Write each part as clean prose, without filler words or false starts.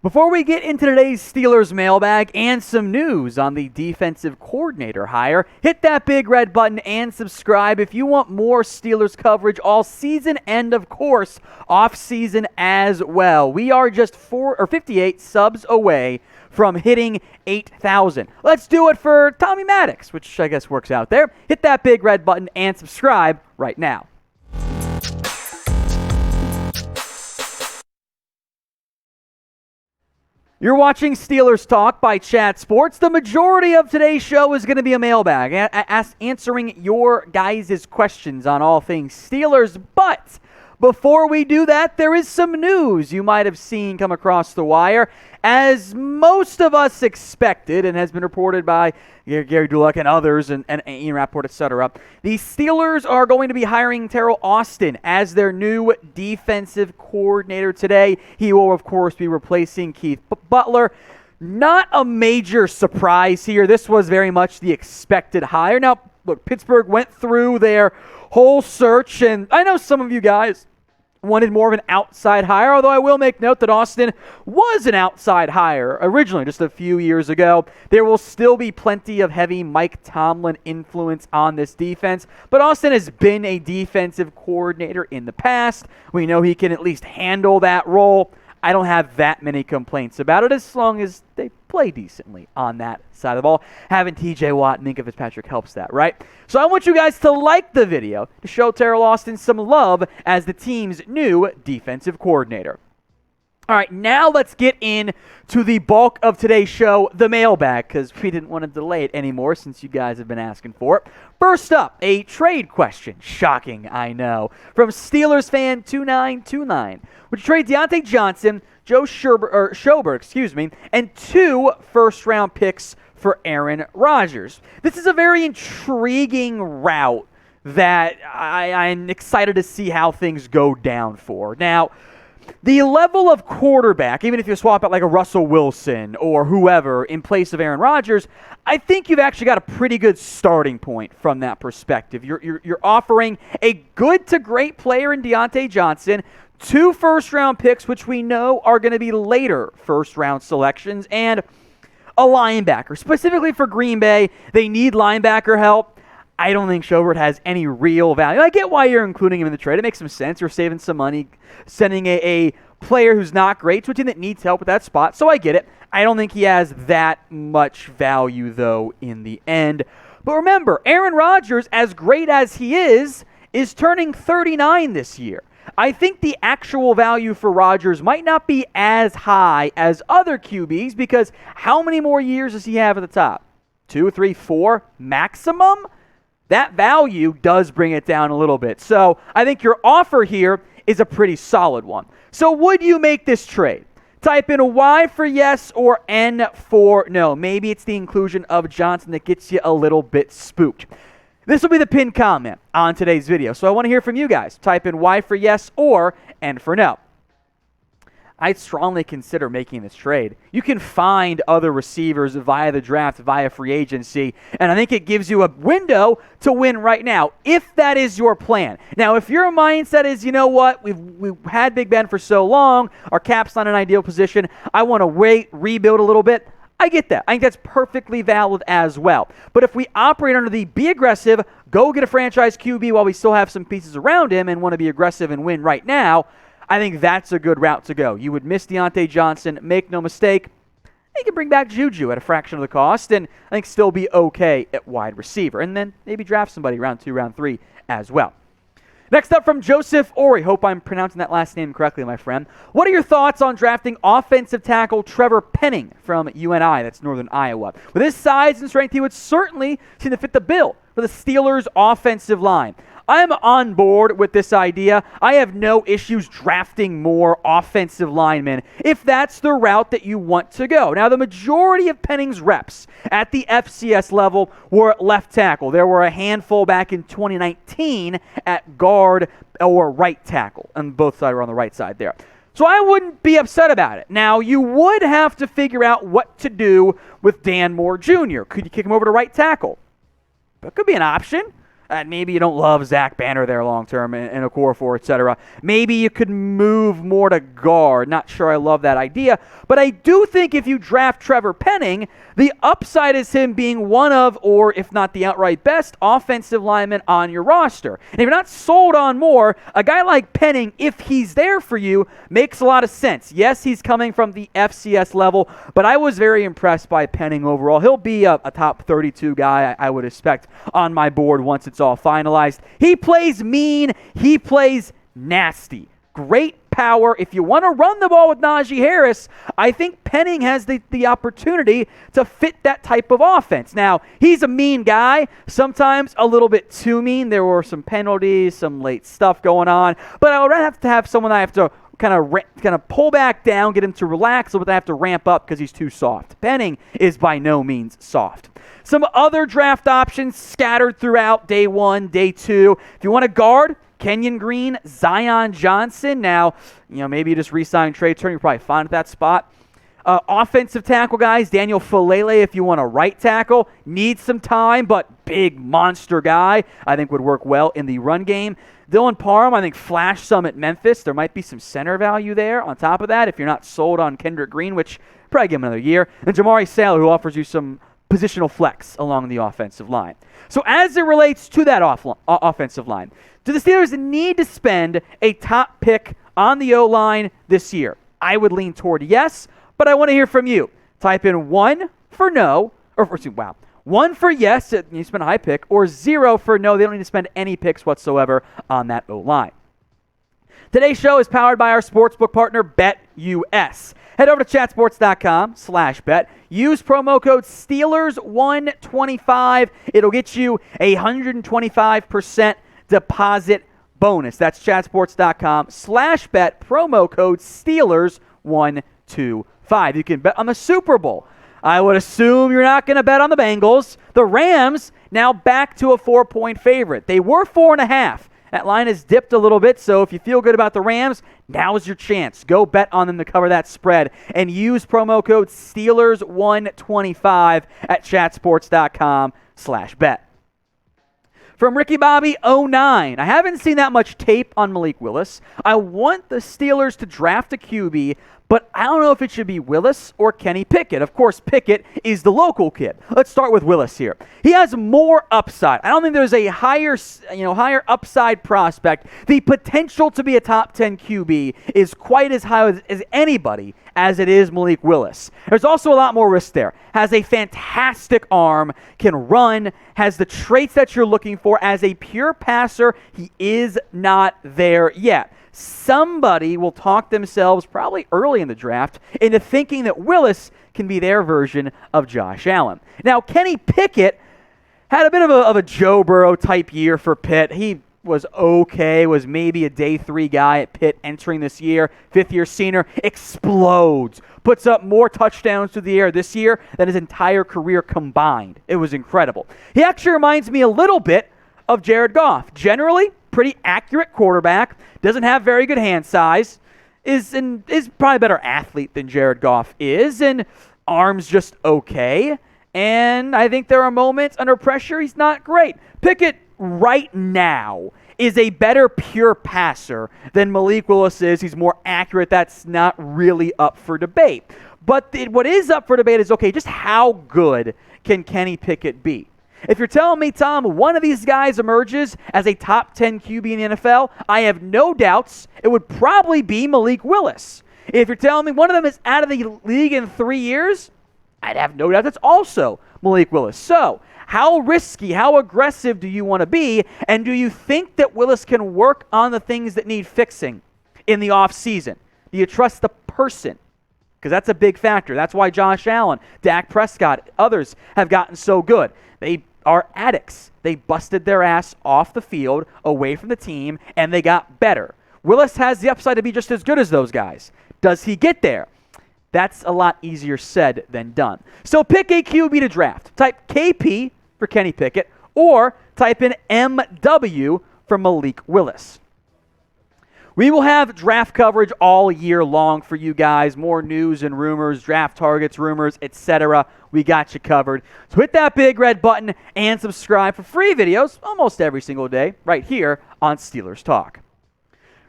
Before we get into today's Steelers mailbag and some news on the defensive coordinator hire, hit that big red button and subscribe if you want more Steelers coverage all season and, of course, off-season as well. We are just 58 subs away from hitting 8,000. Let's do it for Tommy Maddox, which I guess works out there. Hit that big red button and subscribe right now. You're watching Steelers Talk by Chat Sports. The majority of today's show is going to be a mailbag, answering your guys' questions on all things Steelers. But before we do that, there is some news you might have seen come across the wire. As most of us expected, and has been reported by Gary Dulac and others, and Ian Rappaport, etc., the Steelers are going to be hiring Teryl Austin as their new defensive coordinator today. He will, of course, be replacing Keith Butler. Not a major surprise here. This was very much the expected hire. Now, look, Pittsburgh went through their whole search, and I know some of you guys wanted more of an outside hire, although I will make note that Austin was an outside hire originally just a few years ago. There will still be plenty of heavy Mike Tomlin influence on this defense, but Austin has been a defensive coordinator in the past. We know he can at least handle that role. I don't have that many complaints about it as long as they play decently on that side of the ball. Having TJ Watt and Minkah Fitzpatrick helps that, right? So I want you guys to like the video to show Teryl Austin some love as the team's new defensive coordinator. All right, now let's get into the bulk of today's show, the mailbag, because we didn't want to delay it anymore since you guys have been asking for it. First up, a trade question. Shocking, I know. From Steelers fan 2929. Would you trade Diontae Johnson, Schobert, and 2 first-round picks for Aaron Rodgers? This is a very intriguing route that I'm excited to see how things go down for. Now, the level of quarterback, even if you swap out like a Russell Wilson or whoever in place of Aaron Rodgers, I think you've actually got a pretty good starting point from that perspective. You're offering a good to great player in Diontae Johnson, 2 first-round picks, which we know are going to be later first-round selections, and a linebacker. Specifically for Green Bay, they need linebacker help. I don't think Schobert has any real value. I get why you're including him in the trade. It makes some sense. You're saving some money, sending a player who's not great to a team that needs help with that spot, so I get it. I don't think he has that much value, though, in the end. But remember, Aaron Rodgers, as great as he is turning 39 this year. I think the actual value for Rodgers might not be as high as other QBs because how many more years does he have at the top? 2, 3, 4 maximum? That value does bring it down a little bit. So I think your offer here is a pretty solid one. So would you make this trade? Type in a Y for yes or N for no. Maybe it's the inclusion of Johnson that gets you a little bit spooked. This will be the pinned comment on today's video. So I want to hear from you guys. Type in Y for yes or N for no. I'd strongly consider making this trade. You can find other receivers via the draft, via free agency, and I think it gives you a window to win right now, if that is your plan. Now, if your mindset is, you know what, we've had Big Ben for so long, our cap's not in an ideal position, I want to wait, rebuild a little bit, I get that. I think that's perfectly valid as well. But if we operate under the be aggressive, go get a franchise QB while we still have some pieces around him and want to be aggressive and win right now, I think that's a good route to go. You would miss Diontae Johnson, make no mistake. You can bring back Juju at a fraction of the cost and I think still be okay at wide receiver. And then maybe draft somebody round 2, round 3 as well. Next up from Joseph Ori. Hope I'm pronouncing that last name correctly, my friend. What are your thoughts on drafting offensive tackle Trevor Penning from UNI, that's Northern Iowa? With his size and strength, he would certainly seem to fit the bill for the Steelers' offensive line. I'm on board with this idea. I have no issues drafting more offensive linemen if that's the route that you want to go. Now, the majority of Penning's reps at the FCS level were at left tackle. There were a handful back in 2019 at guard or right tackle, and both sides were on the right side there. So I wouldn't be upset about it. Now, you would have to figure out what to do with Dan Moore Jr. Could you kick him over to right tackle? That could be an option. Maybe you don't love Zach Banner there long-term in a core four, etc. Maybe you could move more to guard. Not sure I love that idea. But I do think if you draft Trevor Penning, the upside is him being one of, or if not the outright best, offensive lineman on your roster. And if you're not sold on more, a guy like Penning, if he's there for you, makes a lot of sense. Yes, he's coming from the FCS level, but I was very impressed by Penning overall. He'll be a top 32 guy, I would expect, on my board once it's all finalized. He plays mean. He plays nasty. Great power. If you want to run the ball with Najee Harris, I think Penning has the opportunity to fit that type of offense. Now, he's a mean guy, sometimes a little bit too mean. There were some penalties, some late stuff going on, but I would have to have someone I have to kind of pull back down, get him to relax, but I have to ramp up because he's too soft. Penning is by no means soft. Some other draft options scattered throughout day 1, day 2. If you want to guard, Kenyon Green, Zion Johnson. Now, maybe you just re-sign Trey Turner. You're probably fine at that spot. Offensive tackle guys, Daniel Falele, if you want a right tackle. Needs some time, but big monster guy. I think would work well in the run game. Dylan Parham, I think, flashed some at Memphis. There might be some center value there on top of that if you're not sold on Kendrick Green, which probably give him another year. And Jamari Saylor, who offers you some positional flex along the offensive line. So as it relates to that offensive line, do the Steelers need to spend a top pick on the O-line this year? I would lean toward yes, but I want to hear from you. Type in 1 for no, or 1 for yes, you spend a high pick, or 0 for no, they don't need to spend any picks whatsoever on that O-line. Today's show is powered by our sportsbook partner, BetUS. Head over to chatsports.com/bet. Use promo code Steelers125. It'll get you a 125% deposit bonus. That's chatsports.com/bet. Promo code Steelers125. You can bet on the Super Bowl. I would assume you're not going to bet on the Bengals. The Rams now back to a 4-point favorite. They were 4.5. That line has dipped a little bit, so if you feel good about the Rams, now's your chance. Go bet on them to cover that spread and use promo code Steelers125 at chatsports.com/bet. From Ricky Bobby 09, I haven't seen that much tape on Malik Willis. I want the Steelers to draft a QB, but I don't know if it should be Willis or Kenny Pickett. Of course, Pickett is the local kid. Let's start with Willis here. He has more upside. I don't think there's a higher upside prospect. The potential to be a top 10 QB is quite as high as anybody as it is Malik Willis. There's also a lot more risk there. Has a fantastic arm, can run, has the traits that you're looking for. As a pure passer, he is not there yet. Somebody will talk themselves probably early in the draft into thinking that Willis can be their version of Josh Allen. Now, Kenny Pickett had a bit of a Joe Burrow type year for Pitt. He was okay, was maybe a day 3 guy at Pitt entering this year. 5th-year senior, explodes, puts up more touchdowns through the air this year than his entire career combined. It was incredible. He actually reminds me a little bit of Jared Goff. Generally, pretty accurate quarterback, doesn't have very good hand size, is probably a better athlete than Jared Goff is, and arm's just okay. And I think there are moments under pressure he's not great. Pickett right now is a better pure passer than Malik Willis is. He's more accurate. That's not really up for debate. But what is up for debate is, okay, just how good can Kenny Pickett be? If you're telling me, Tom, one of these guys emerges as a top 10 QB in the NFL, I have no doubts it would probably be Malik Willis. If you're telling me one of them is out of the league in 3 years, I'd have no doubt that's also Malik Willis. So, how risky, how aggressive do you want to be? And do you think that Willis can work on the things that need fixing in the offseason? Do you trust the person? Because that's a big factor. That's why Josh Allen, Dak Prescott, others have gotten so good. They are addicts. They busted their ass off the field, away from the team, and they got better. Willis has the upside to be just as good as those guys. Does he get there? That's a lot easier said than done. So pick a QB to draft. Type KP for Kenny Pickett, or type in MW for Malik Willis. We will have draft coverage all year long for you guys. More news and rumors, draft targets, rumors, etc. We got you covered. So hit that big red button and subscribe for free videos almost every single day right here on Steelers Talk.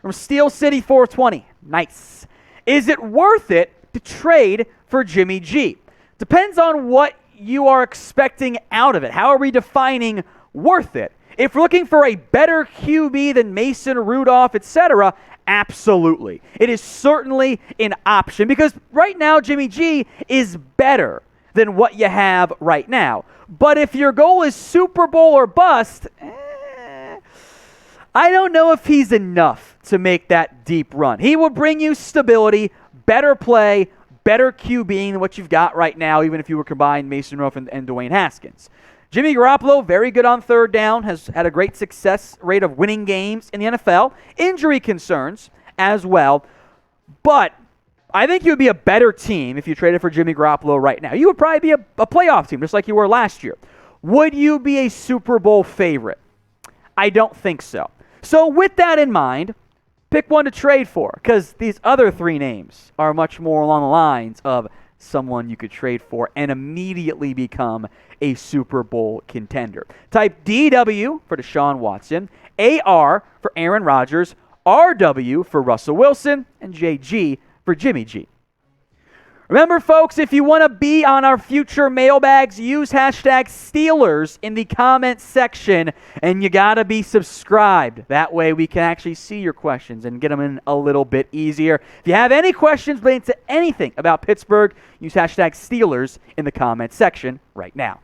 From Steel City 420, nice. Is it worth it to trade for Jimmy G? Depends on what you are expecting out of it. How are we defining worth it? If we're looking for a better QB than Mason Rudolph, etc., absolutely. It is certainly an option because right now Jimmy G is better than what you have right now. But if your goal is Super Bowl or bust, I don't know if he's enough to make that deep run. He will bring you stability, better play, better QBing than what you've got right now, even if you were combined Mason Rudolph and Dwayne Haskins. Jimmy Garoppolo, very good on third down, has had a great success rate of winning games in the NFL. Injury concerns as well. But I think you would be a better team if you traded for Jimmy Garoppolo right now. You would probably be a playoff team, just like you were last year. Would you be a Super Bowl favorite? I don't think so. So with that in mind, pick one to trade for, because these other three names are much more along the lines of someone you could trade for and immediately become a Super Bowl contender. Type DW for Deshaun Watson, AR for Aaron Rodgers, RW for Russell Wilson, and JG for Jimmy G. Remember, folks, if you want to be on our future mailbags, use hashtag Steelers in the comments section, and you got to be subscribed. That way we can actually see your questions and get them in a little bit easier. If you have any questions related to anything about Pittsburgh, use hashtag Steelers in the comments section right now.